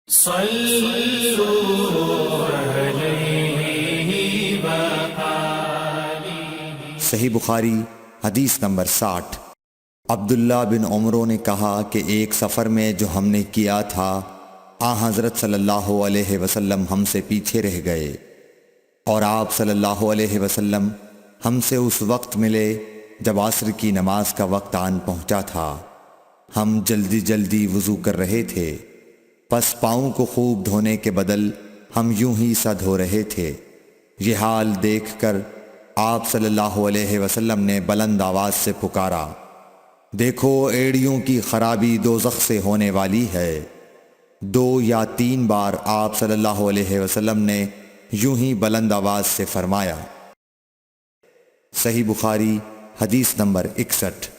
صحیح بخاری حدیث نمبر 60۔ عبداللہ بن عمرو نے کہا کہ ایک سفر میں جو ہم نے کیا تھا حضرت صلی اللہ علیہ وسلم ہم سے پیچھے رہ گئے، اور آپ صلی اللہ علیہ وسلم ہم سے اس وقت ملے جب عصر کی نماز کا وقت آن پہنچا تھا۔ ہم جلدی جلدی وضو کر رہے تھے، پس پاؤں کو خوب دھونے کے بدل ہم یوں ہی سا دھو رہے تھے۔ یہ حال دیکھ کر آپ صلی اللہ علیہ وسلم نے بلند آواز سے پکارا، دیکھو ایڑیوں کی خرابی دوزخ سے ہونے والی ہے۔ 2 یا 3 بار آپ صلی اللہ علیہ وسلم نے یوں ہی بلند آواز سے فرمایا۔ صحیح بخاری حدیث نمبر 61۔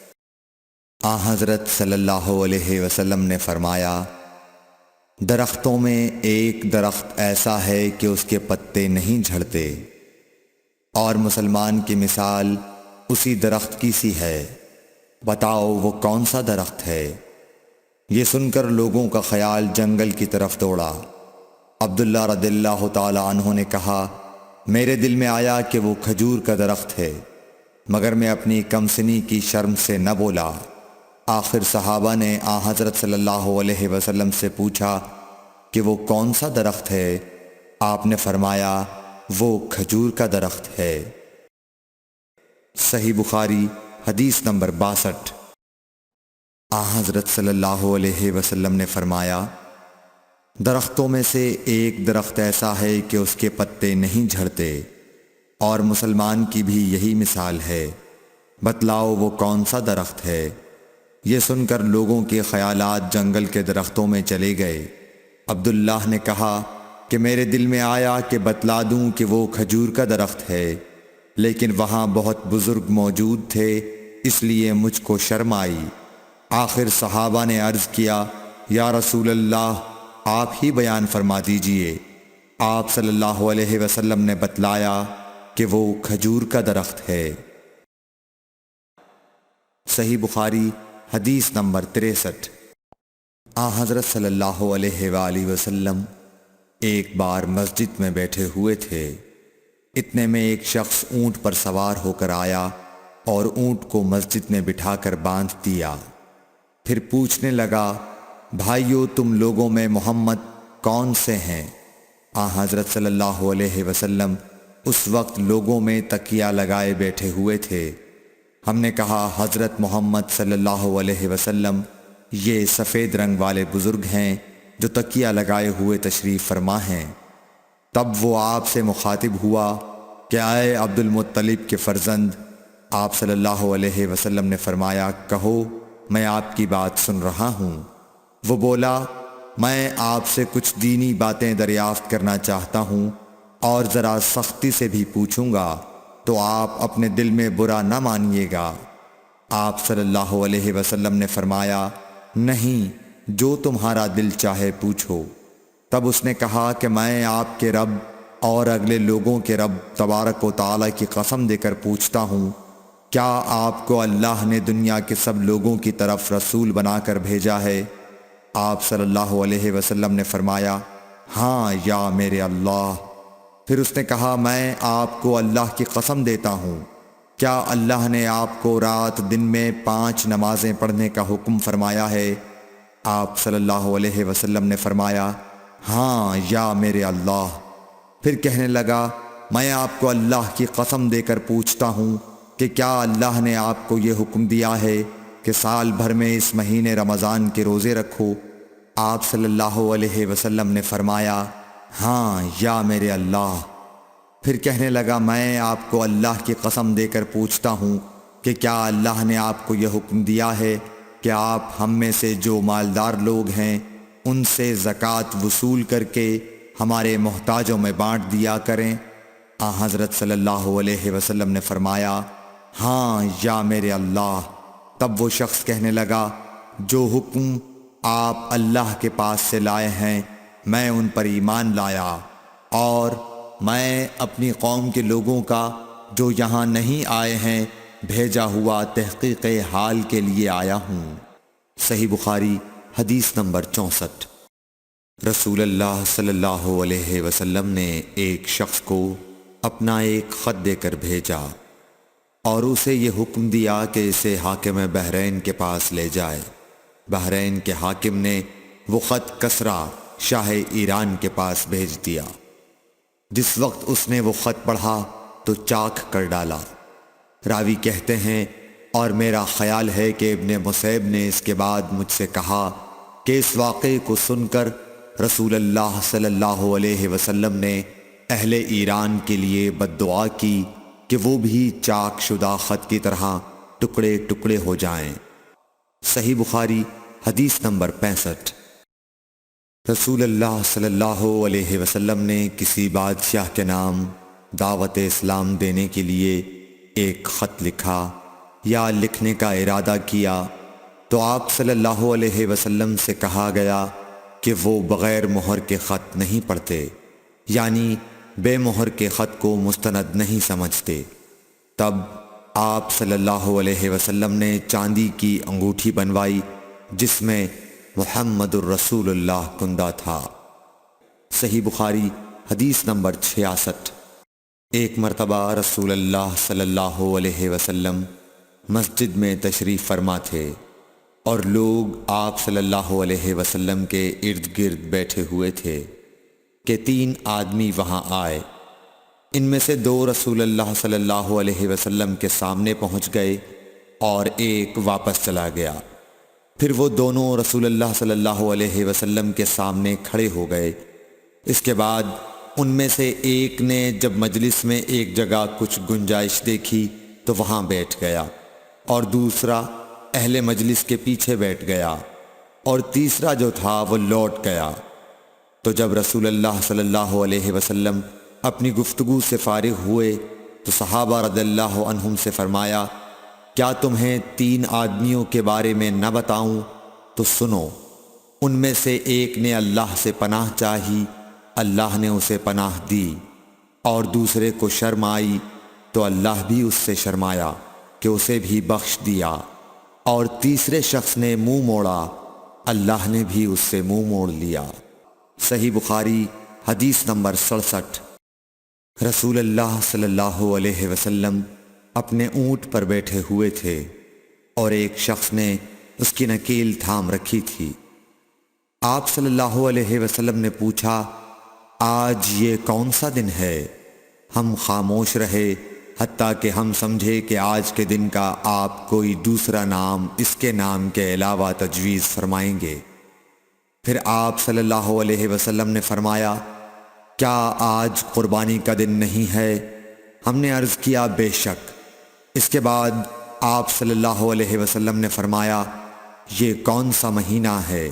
حضرت صلی اللہ علیہ وسلم نے فرمایا، درختوں میں ایک درخت ایسا ہے کہ اس کے پتے نہیں جھڑتے، اور مسلمان کی مثال اسی درخت کی سی ہے، بتاؤ وہ کون سا درخت ہے؟ یہ سن کر لوگوں کا خیال جنگل کی طرف دوڑا۔ عبداللہ رضی اللہ تعالی عنہ نے کہا، میرے دل میں آیا کہ وہ کھجور کا درخت ہے، مگر میں اپنی کمسنی کی شرم سے نہ بولا۔ آخر صحابہ نے حضرت صلی اللہ علیہ وسلم سے پوچھا کہ وہ کون سا درخت ہے؟ آپ نے فرمایا، وہ کھجور کا درخت ہے۔ صحیح بخاری حدیث نمبر 62۔ حضرت صلی اللہ علیہ وسلم نے فرمایا، درختوں میں سے ایک درخت ایسا ہے کہ اس کے پتے نہیں جھڑتے، اور مسلمان کی بھی یہی مثال ہے، بتلاؤ وہ کون سا درخت ہے؟ یہ سن کر لوگوں کے خیالات جنگل کے درختوں میں چلے گئے۔ عبداللہ نے کہا کہ میرے دل میں آیا کہ بتلا دوں کہ وہ کھجور کا درخت ہے، لیکن وہاں بہت بزرگ موجود تھے، اس لیے مجھ کو شرم آئی۔ آخر صحابہ نے عرض کیا، یا رسول اللہ، آپ ہی بیان فرما دیجئے۔ آپ صلی اللہ علیہ وسلم نے بتلایا کہ وہ کھجور کا درخت ہے۔ صحیح بخاری حدیث نمبر 63۔ حضرت صلی اللہ علیہ وآلہ وسلم ایک بار مسجد میں بیٹھے ہوئے تھے، اتنے میں ایک شخص اونٹ پر سوار ہو کر آیا اور اونٹ کو مسجد میں بٹھا کر باندھ دیا۔ پھر پوچھنے لگا، بھائیو تم لوگوں میں محمد کون سے ہیں؟ حضرت صلی اللہ علیہ وسلم اس وقت لوگوں میں تکیہ لگائے بیٹھے ہوئے تھے۔ ہم نے کہا، حضرت محمد صلی اللہ علیہ وسلم یہ سفید رنگ والے بزرگ ہیں جو تکیہ لگائے ہوئے تشریف فرما ہیں۔ تب وہ آپ سے مخاطب ہوا کہ اے عبد المطلب کے فرزند۔ آپ صلی اللہ علیہ وسلم نے فرمایا، کہو میں آپ کی بات سن رہا ہوں۔ وہ بولا، میں آپ سے کچھ دینی باتیں دریافت کرنا چاہتا ہوں، اور ذرا سختی سے بھی پوچھوں گا تو آپ اپنے دل میں برا نہ مانیے گا۔ آپ صلی اللہ علیہ وسلم نے فرمایا، نہیں، جو تمہارا دل چاہے پوچھو۔ تب اس نے کہا کہ میں آپ کے رب اور اگلے لوگوں کے رب تبارک و تعالی کی قسم دے کر پوچھتا ہوں، کیا آپ کو اللہ نے دنیا کے سب لوگوں کی طرف رسول بنا کر بھیجا ہے؟ آپ صلی اللہ علیہ وسلم نے فرمایا، ہاں یا میرے اللہ۔ پھر اس نے کہا، میں آپ کو اللہ کی قسم دیتا ہوں، کیا اللہ نے آپ کو رات دن میں 5 نمازیں پڑھنے کا حکم فرمایا ہے؟ آپ صلی اللہ علیہ وسلم نے فرمایا، ہاں یا میرے اللہ۔ پھر کہنے لگا، میں آپ کو اللہ کی قسم دے کر پوچھتا ہوں کہ کیا اللہ نے آپ کو یہ حکم دیا ہے کہ سال بھر میں اس مہینے رمضان کے روزے رکھو؟ آپ صلی اللہ علیہ وسلم نے فرمایا، ہاں یا میرے اللہ۔ پھر کہنے لگا، میں آپ کو اللہ کی قسم دے کر پوچھتا ہوں کہ کیا اللہ نے آپ کو یہ حکم دیا ہے کہ آپ ہم میں سے جو مالدار لوگ ہیں ان سے زکوٰۃ وصول کر کے ہمارے محتاجوں میں بانٹ دیا کریں؟ حضرت صلی اللہ علیہ وسلم نے فرمایا، ہاں یا میرے اللہ۔ تب وہ شخص کہنے لگا، جو حکم آپ اللہ کے پاس سے لائے ہیں میں ان پر ایمان لایا، اور میں اپنی قوم کے لوگوں کا جو یہاں نہیں آئے ہیں بھیجا ہوا تحقیق حال کے لیے آیا ہوں۔ صحیح بخاری حدیث نمبر 64۔ رسول اللہ صلی اللہ علیہ وسلم نے ایک شخص کو اپنا ایک خط دے کر بھیجا اور اسے یہ حکم دیا کہ اسے حاکم بحرین کے پاس لے جائے۔ بحرین کے حاکم نے وہ خط کسریٰ شاہ ایران کے پاس بھیج دیا۔ جس وقت اس نے وہ خط پڑھا تو چاک کر ڈالا۔ راوی کہتے ہیں اور میرا خیال ہے کہ ابن مسیب نے اس کے بعد مجھ سے کہا کہ اس واقعے کو سن کر رسول اللہ صلی اللہ علیہ وسلم نے اہل ایران کے لیے بد دعا کی کہ وہ بھی چاک شدہ خط کی طرح ٹکڑے ٹکڑے ہو جائیں۔ صحیح بخاری حدیث نمبر 65۔ رسول اللہ صلی اللہ علیہ وسلم نے کسی بادشاہ کے نام دعوت اسلام دینے کے لیے ایک خط لکھا یا لکھنے کا ارادہ کیا تو آپ صلی اللہ علیہ وسلم سے کہا گیا کہ وہ بغیر مہر کے خط نہیں پڑھتے، یعنی بے مہر کے خط کو مستند نہیں سمجھتے۔ تب آپ صلی اللہ علیہ وسلم نے چاندی کی انگوٹھی بنوائی جس میں محمد الرسول اللہ کندہ تھا۔ صحیح بخاری حدیث نمبر 66۔ ایک مرتبہ رسول اللہ صلی اللہ علیہ وسلم مسجد میں تشریف فرما تھے اور لوگ آپ صلی اللہ علیہ وسلم کے ارد گرد بیٹھے ہوئے تھے کہ 3 آدمی وہاں آئے۔ ان میں سے 2 رسول اللہ صلی اللہ علیہ وسلم کے سامنے پہنچ گئے اور ایک واپس چلا گیا۔ پھر وہ دونوں رسول اللہ صلی اللہ علیہ وسلم کے سامنے کھڑے ہو گئے۔ اس کے بعد ان میں سے ایک نے جب مجلس میں ایک جگہ کچھ گنجائش دیکھی تو وہاں بیٹھ گیا، اور دوسرا اہل مجلس کے پیچھے بیٹھ گیا، اور تیسرا جو تھا وہ لوٹ گیا۔ تو جب رسول اللہ صلی اللہ علیہ وسلم اپنی گفتگو سے فارغ ہوئے تو صحابہ رضی اللہ عنہم سے فرمایا، کیا تمہیں 3 آدمیوں کے بارے میں نہ بتاؤں؟ تو سنو۔ ان میں سے ایک نے اللہ سے پناہ چاہی، اللہ نے اسے پناہ دی، اور دوسرے کو شرم آئی تو اللہ بھی اس سے شرمایا کہ اسے بھی بخش دیا، اور تیسرے شخص نے منہ موڑا، اللہ نے بھی اس سے منہ موڑ لیا۔ صحیح بخاری حدیث نمبر 67۔ رسول اللہ صلی اللہ علیہ وسلم اپنے اونٹ پر بیٹھے ہوئے تھے اور ایک شخص نے اس کی نکیل تھام رکھی تھی۔ آپ صلی اللہ علیہ وسلم نے پوچھا، آج یہ کون سا دن ہے؟ ہم خاموش رہے حتیٰ کہ ہم سمجھے کہ آج کے دن کا آپ کوئی دوسرا نام اس کے نام کے علاوہ تجویز فرمائیں گے۔ پھر آپ صلی اللہ علیہ وسلم نے فرمایا، کیا آج قربانی کا دن نہیں ہے؟ ہم نے عرض کیا، بے شک۔ اس کے بعد آپ صلی اللہ علیہ وسلم نے فرمایا، یہ کون سا مہینہ ہے؟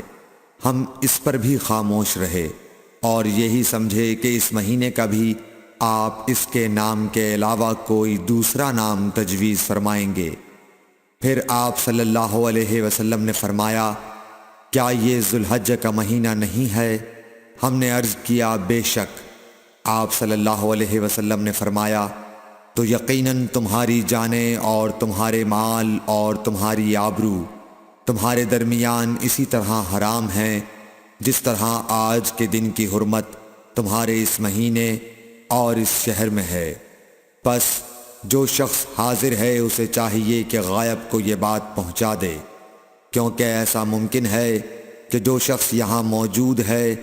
ہم اس پر بھی خاموش رہے اور یہی سمجھے کہ اس مہینے کا بھی آپ اس کے نام کے علاوہ کوئی دوسرا نام تجویز فرمائیں گے۔ پھر آپ صلی اللہ علیہ وسلم نے فرمایا، کیا یہ ذو الحجہ کا مہینہ نہیں ہے؟ ہم نے عرض کیا، بے شک۔ آپ صلی اللہ علیہ وسلم نے فرمایا، تو یقیناً تمہاری جانیں اور تمہارے مال اور تمہاری آبرو تمہارے درمیان اسی طرح حرام ہیں جس طرح آج کے دن کی حرمت تمہارے اس مہینے اور اس شہر میں ہے۔ پس جو شخص حاضر ہے اسے چاہیے کہ غائب کو یہ بات پہنچا دے، کیونکہ ایسا ممکن ہے کہ جو شخص یہاں موجود ہے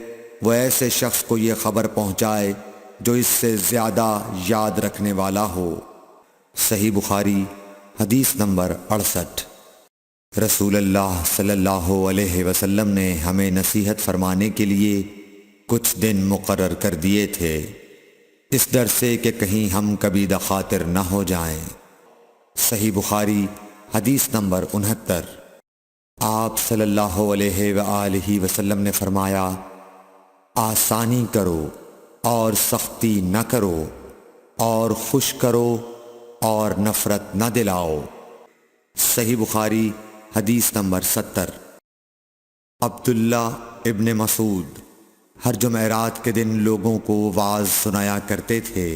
وہ ایسے شخص کو یہ خبر پہنچائے جو اس سے زیادہ یاد رکھنے والا ہو۔ صحیح بخاری حدیث نمبر 68۔ رسول اللہ صلی اللہ علیہ وسلم نے ہمیں نصیحت فرمانے کے لیے کچھ دن مقرر کر دیے تھے، اس ڈر سے کہ کہیں ہم کبھی دخاطر نہ ہو جائیں۔ صحیح بخاری حدیث نمبر 69۔ آپ صلی اللہ علیہ وآلہ وسلم نے فرمایا، آسانی کرو اور سختی نہ کرو، اور خوش کرو اور نفرت نہ دلاؤ۔ صحیح بخاری حدیث نمبر 70۔ عبداللہ ابن مسعود ہر جمعرات کے دن لوگوں کو وعظ سنایا کرتے تھے۔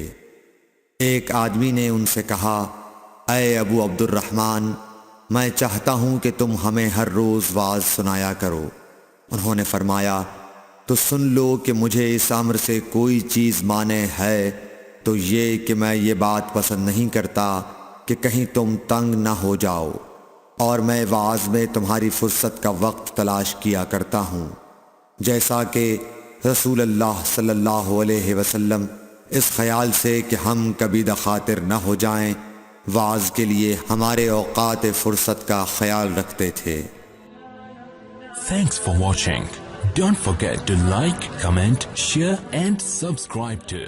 ایک آدمی نے ان سے کہا، اے ابو عبد الرحمن، میں چاہتا ہوں کہ تم ہمیں ہر روز وعظ سنایا کرو۔ انہوں نے فرمایا، تو سن لو کہ مجھے اس امر سے کوئی چیز مانے ہے تو یہ کہ میں یہ بات پسند نہیں کرتا کہ کہیں تم تنگ نہ ہو جاؤ، اور میں وعظ میں تمہاری فرصت کا وقت تلاش کیا کرتا ہوں، جیسا کہ رسول اللہ صلی اللہ علیہ وسلم اس خیال سے کہ ہم کبھی دخاطر نہ ہو جائیں وعظ کے لیے ہمارے اوقات فرصت کا خیال رکھتے تھے۔ Thanks for watching. Don't forget to like, comment, share and subscribe to